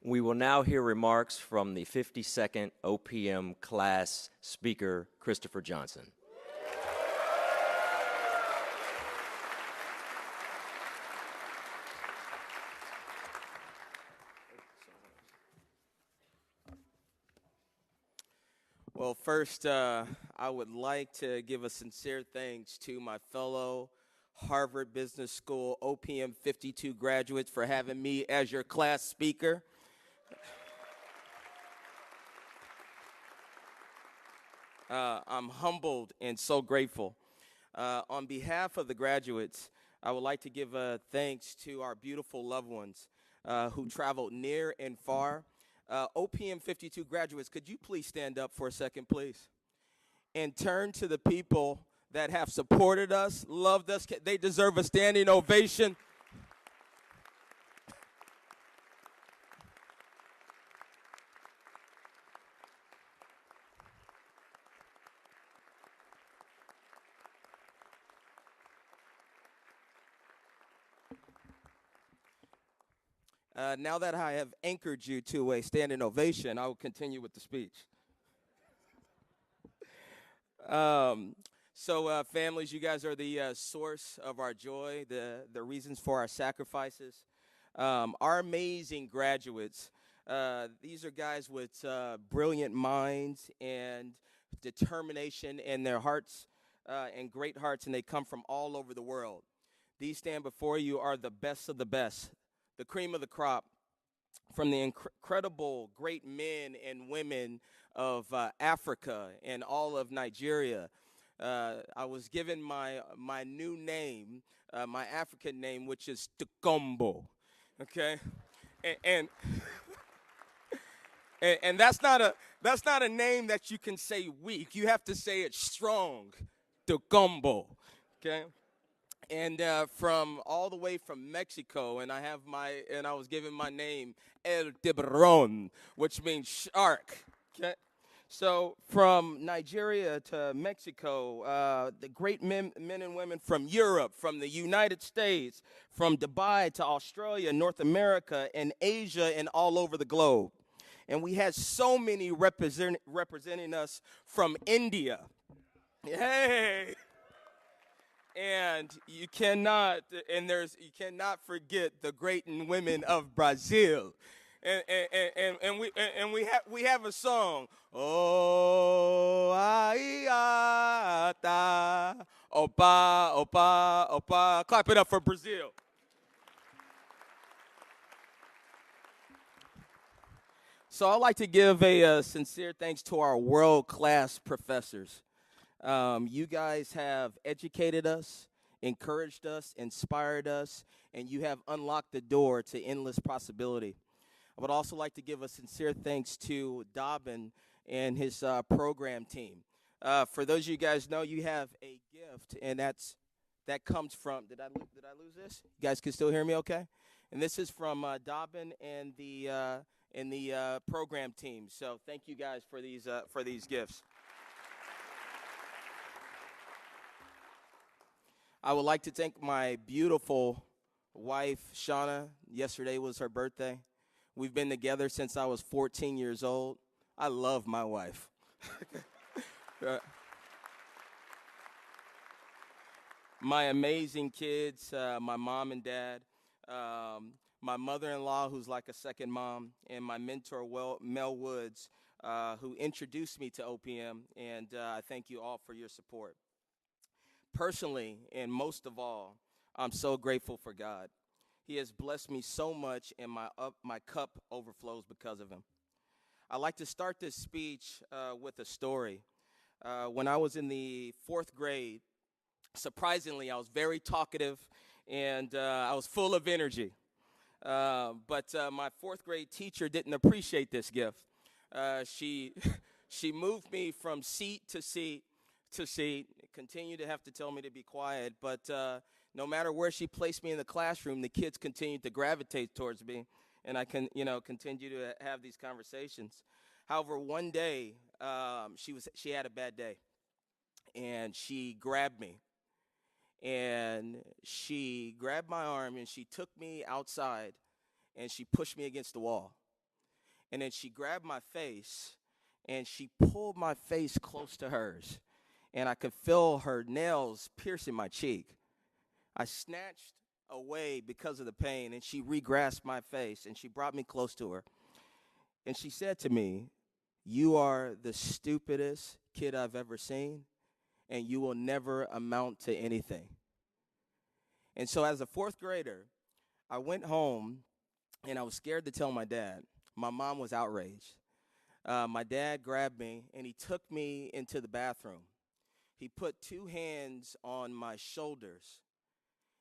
We will now hear remarks from the 52nd OPM class speaker, Christopher Johnson. Well, first, I would like to give a sincere thanks to my fellow Harvard Business School OPM 52 graduates for having me as your class speaker. I'm humbled and so grateful. On behalf of the graduates, I would like to give thanks to our beautiful loved ones who traveled near and far. OPM 52 graduates, could you please stand up for a second, please? And turn to the people that have supported us, loved us. They deserve a standing ovation. Now that I have anchored you to a standing ovation, I will continue with the speech. Families, you guys are the source of our joy, the reasons for our sacrifices. Our amazing graduates, these are guys with brilliant minds and determination in their hearts and great hearts, and they come from all over the world. These stand before you are the best of the best, the cream of the crop, from the incredible great men and women of Africa and all of Nigeria. I was given my new name, my African name, which is Tukombo, okay? And, and that's not a name that you can say weak. You have to say it strong, Tukombo, okay? And from all the way from Mexico, and I was given my name El Tiburon, which means shark. Okay, so from Nigeria to Mexico, the great men and women from Europe, from the United States, from Dubai to Australia, North America, and Asia, and all over the globe. And we had so many representing us from India. Hey. And you cannot forget the great women of Brazil, and we have a song. Oh, aiata, opa, opa, opa. Clap it up for Brazil. So I'd like to give a sincere thanks to our world-class professors. You guys have educated us, encouraged us, inspired us, and you have unlocked the door to endless possibility. I would also like to give a sincere thanks to Dobbin and his program team. For those of you guys know, you have a gift, and that comes from. Did I lose this? You guys can still hear me, okay? And this is from Dobbin and the program team. So thank you guys for these gifts. I would like to thank my beautiful wife, Shauna. Yesterday was her birthday. We've been together since I was 14 years old. I love my wife. My amazing kids, my mom and dad, my mother-in-law, who's like a second mom, and my mentor, Mel Woods, who introduced me to OPM, and I thank you all for your support. Personally, and most of all, I'm so grateful for God. He has blessed me so much, and my cup overflows because of him. I'd like to start this speech with a story. When I was in the 4th grade, surprisingly, I was very talkative, and I was full of energy. But my 4th grade teacher didn't appreciate this gift. She moved me from seat to seat, continued to have to tell me to be quiet, but no matter where she placed me in the classroom, the kids continued to gravitate towards me, and I continue to have these conversations. However, one day, she had a bad day, and she grabbed me, and she grabbed my arm, and she took me outside, and she pushed me against the wall. And then she grabbed my face, and she pulled my face close to hers. And I could feel her nails piercing my cheek. I snatched away because of the pain, and she re-grasped my face, and she brought me close to her. And she said to me, "You are the stupidest kid I've ever seen, and you will never amount to anything." And so as a fourth grader, I went home, and I was scared to tell my dad. My mom was outraged. My dad grabbed me, and he took me into the bathroom. He put two hands on my shoulders,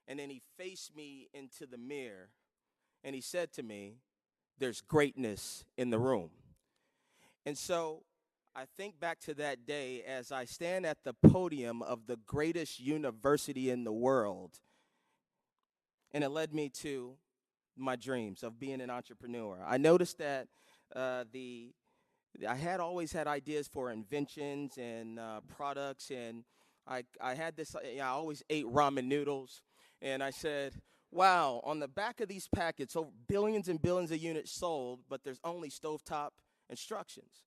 and then he faced me into the mirror, and he said to me, "There's greatness in the room." And so I think back to that day as I stand at the podium of the greatest university in the world, and it led me to my dreams of being an entrepreneur. I noticed that I had always had ideas for inventions and products, and I had this. I always ate ramen noodles, and I said, "Wow!" On the back of these packets, over billions and billions of units sold, but there's only stovetop instructions.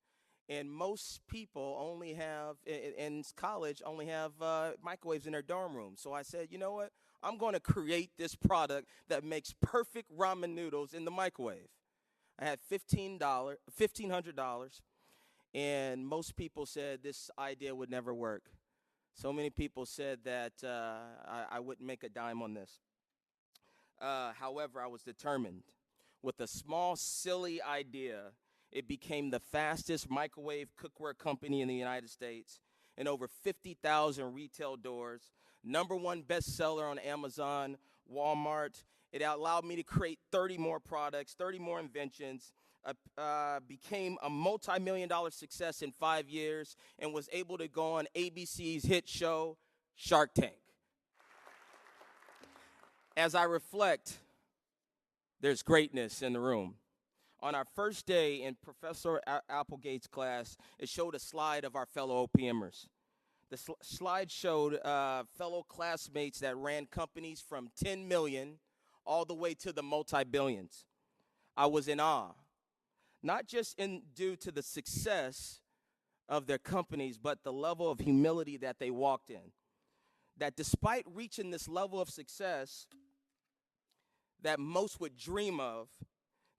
And most people only have, in college, only have microwaves in their dorm room. So I said, you know what? I'm going to create this product that makes perfect ramen noodles in the microwave. I had $1,500, and most people said this idea would never work. So many people said that I wouldn't make a dime on this. However, I was determined. With a small, silly idea, it became the fastest microwave cookware company in the United States, in over 50,000 retail doors, #1 bestseller on Amazon, Walmart. It allowed me to create 30 more products, 30 more inventions, became a multi-million-dollar success in 5 years, and was able to go on ABC's hit show, Shark Tank. As I reflect, there's greatness in the room. On our first day in Professor Applegate's class, it showed a slide of our fellow OPMers. The slide showed fellow classmates that ran companies from 10 million all the way to the multi-billions. I was in awe, not just due to the success of their companies, but the level of humility that they walked in. That despite reaching this level of success that most would dream of,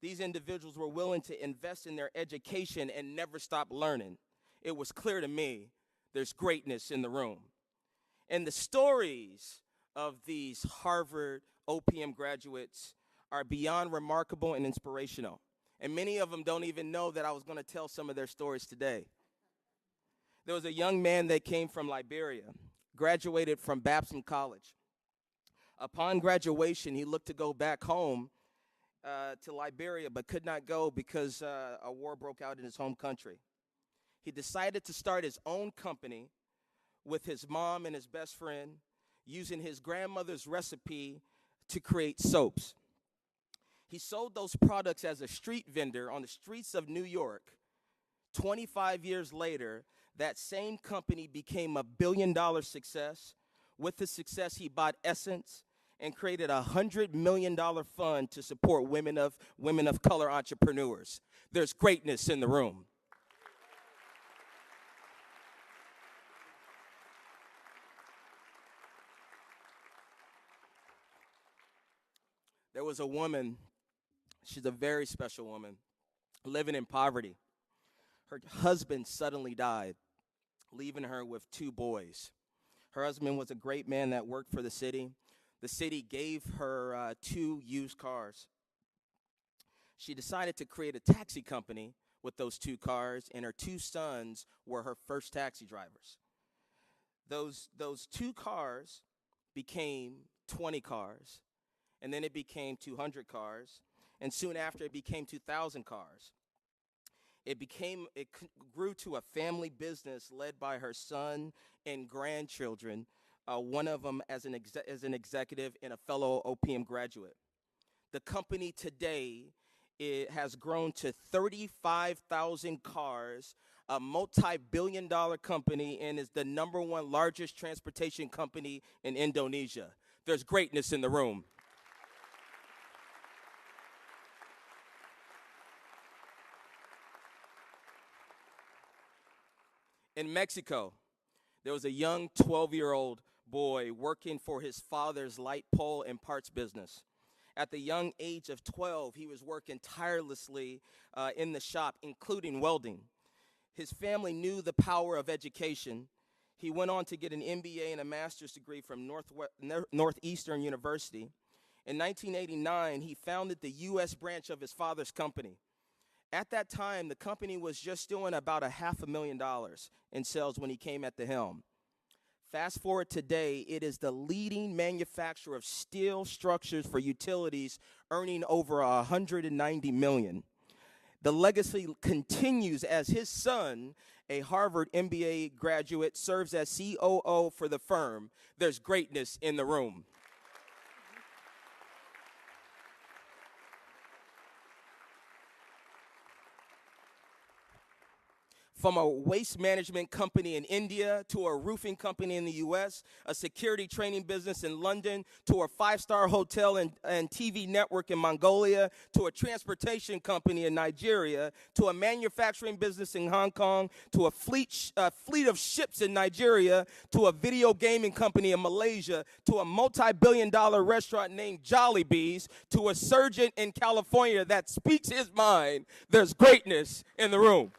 these individuals were willing to invest in their education and never stop learning. It was clear to me there's greatness in the room. And the stories of these Harvard OPM graduates are beyond remarkable and inspirational. And many of them don't even know that I was going to tell some of their stories today. There was a young man that came from Liberia, graduated from Babson College. Upon graduation, he looked to go back home to Liberia, but could not go because a war broke out in his home country. He decided to start his own company with his mom and his best friend, using his grandmother's recipe to create soaps. He sold those products as a street vendor on the streets of New York. 25 years later, that same company became a billion-dollar success. With the success, he bought Essence and created a $100 million fund to support women of color entrepreneurs. There's greatness in the room. There was a woman, she's a very special woman, living in poverty. Her husband suddenly died, leaving her with 2 boys. Her husband was a great man that worked for the city. The city gave her 2 used cars. She decided to create a taxi company with those 2 cars, and her 2 sons were her first taxi drivers. Those 2 cars became 20 cars, and then it became 200 cars, and soon after it became 2,000 cars. It grew to a family business led by her son and grandchildren, one of them as an executive and a fellow OPM graduate. The company today has grown to 35,000 cars, a multi-billion-dollar company, and is the #1 largest transportation company in Indonesia. There's greatness in the room. In Mexico, there was a young 12-year-old boy working for his father's light pole and parts business. At the young age of 12, he was working tirelessly in the shop, including welding. His family knew the power of education. He went on to get an MBA and a master's degree from Northeastern University. In 1989, he founded the U.S. branch of his father's company. At that time, the company was just doing about $500,000 in sales when he came at the helm. Fast forward today, it is the leading manufacturer of steel structures for utilities, earning over $190 million. The legacy continues as his son, a Harvard MBA graduate, serves as COO for the firm. There's greatness in the room. From a waste management company in India to a roofing company in the U.S., a security training business in London, to a five-star hotel and TV network in Mongolia, to a transportation company in Nigeria, to a manufacturing business in Hong Kong, to a fleet of ships in Nigeria, to a video gaming company in Malaysia, to a multi-billion-dollar restaurant named Jollibee's, to a surgeon in California that speaks his mind. There's greatness in the room.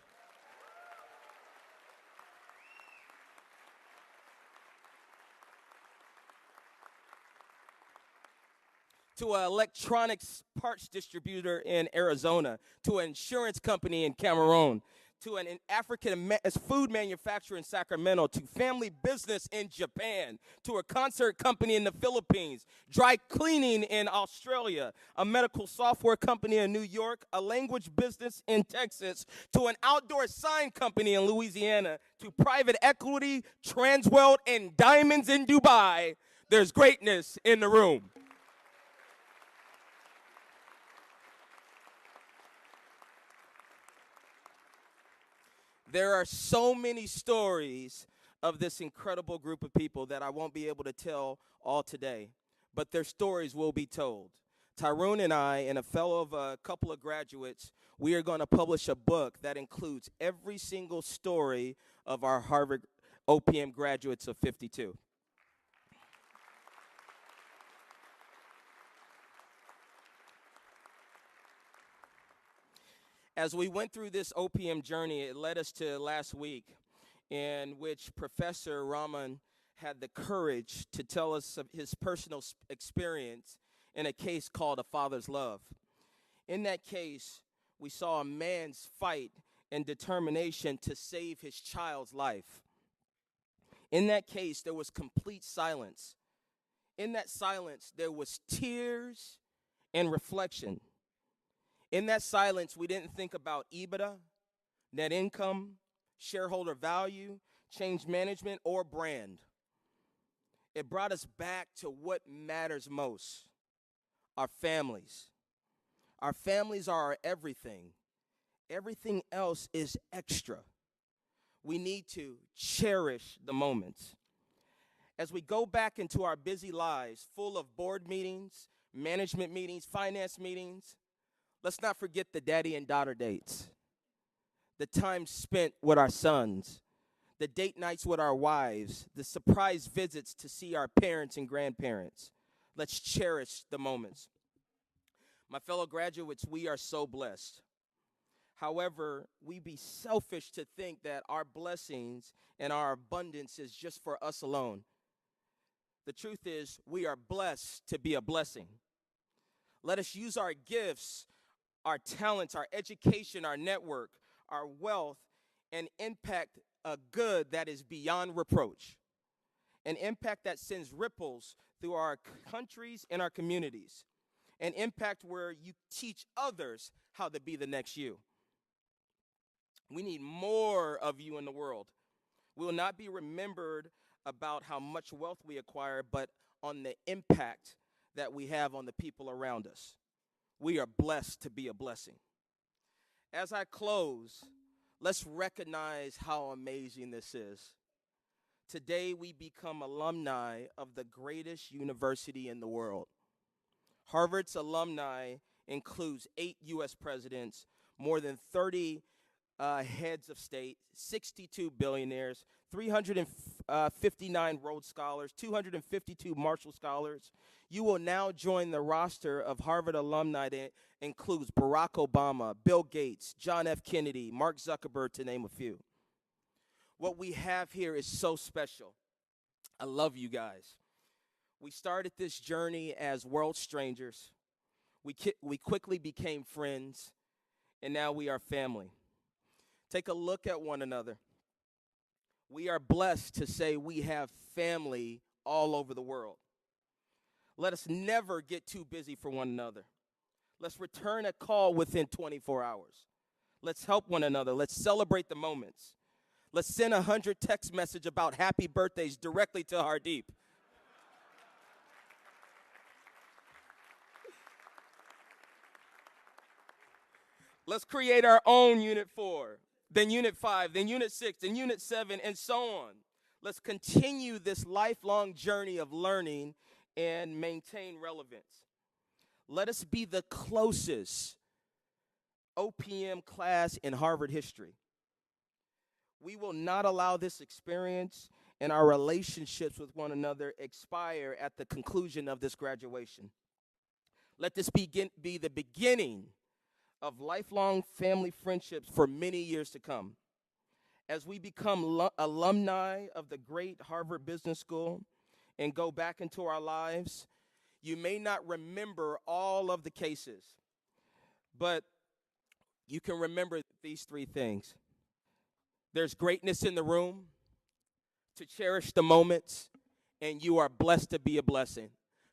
To an electronics parts distributor in Arizona, to an insurance company in Cameroon, to an African food manufacturer in Sacramento, to family business in Japan, to a concert company in the Philippines, dry cleaning in Australia, a medical software company in New York, a language business in Texas, to an outdoor sign company in Louisiana, to private equity, Transworld, and diamonds in Dubai. There's greatness in the room. There are so many stories of this incredible group of people that I won't be able to tell all today, but their stories will be told. Tyrone and I, and a fellow of a couple of graduates, we are going to publish a book that includes every single story of our Harvard OPM graduates of 52. As we went through this OPM journey, it led us to last week, in which Professor Rahman had the courage to tell us of his personal experience in a case called A Father's Love. In that case, we saw a man's fight and determination to save his child's life. In that case, there was complete silence. In that silence, there was tears and reflection. In that silence, we didn't think about EBITDA, net income, shareholder value, change management, or brand. It brought us back to what matters most: our families. Our families are our everything. Everything else is extra. We need to cherish the moments. As we go back into our busy lives, full of board meetings, management meetings, finance meetings, let's not forget the daddy and daughter dates, the time spent with our sons, the date nights with our wives, the surprise visits to see our parents and grandparents. Let's cherish the moments. My fellow graduates, we are so blessed. However, we be selfish to think that our blessings and our abundance is just for us alone. The truth is, we are blessed to be a blessing. Let us use our gifts, our talents, our education, our network, our wealth, and impact a good that is beyond reproach. An impact that sends ripples through our countries and our communities. An impact where you teach others how to be the next you. We need more of you in the world. We will not be remembered about how much wealth we acquire, but on the impact that we have on the people around us. We are blessed to be a blessing. As I close, let's recognize how amazing this is. Today, we become alumni of the greatest university in the world. Harvard's alumni includes 8 U.S. presidents, more than 30 heads of state, 62 billionaires, 359 Rhodes Scholars, 252 Marshall Scholars. You will now join the roster of Harvard alumni that includes Barack Obama, Bill Gates, John F. Kennedy, Mark Zuckerberg, to name a few. What we have here is so special. I love you guys. We started this journey as world strangers. We quickly became friends, and now we are family. Take a look at one another. We are blessed to say we have family all over the world. Let us never get too busy for one another. Let's return a call within 24 hours. Let's help one another. Let's celebrate the moments. Let's send 100 text messages about happy birthdays directly to Hardeep. Let's create our own Unit 4, then Unit 5, then Unit 6, then Unit 7, and so on. Let's continue this lifelong journey of learning and maintain relevance. Let us be the closest OPM class in Harvard history. We will not allow this experience and our relationships with one another expire at the conclusion of this graduation. Let this be the beginning of lifelong family friendships for many years to come. As we become alumni of the great Harvard Business School and go back into our lives, you may not remember all of the cases, but you can remember these three things. There's greatness in the room, to cherish the moments, and you are blessed to be a blessing.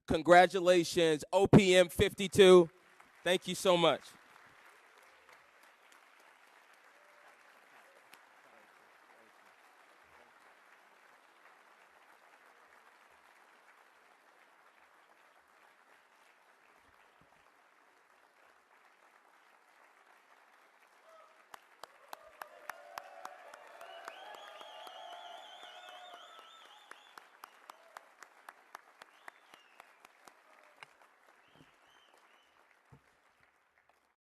Congratulations, OPM 52. Thank you so much.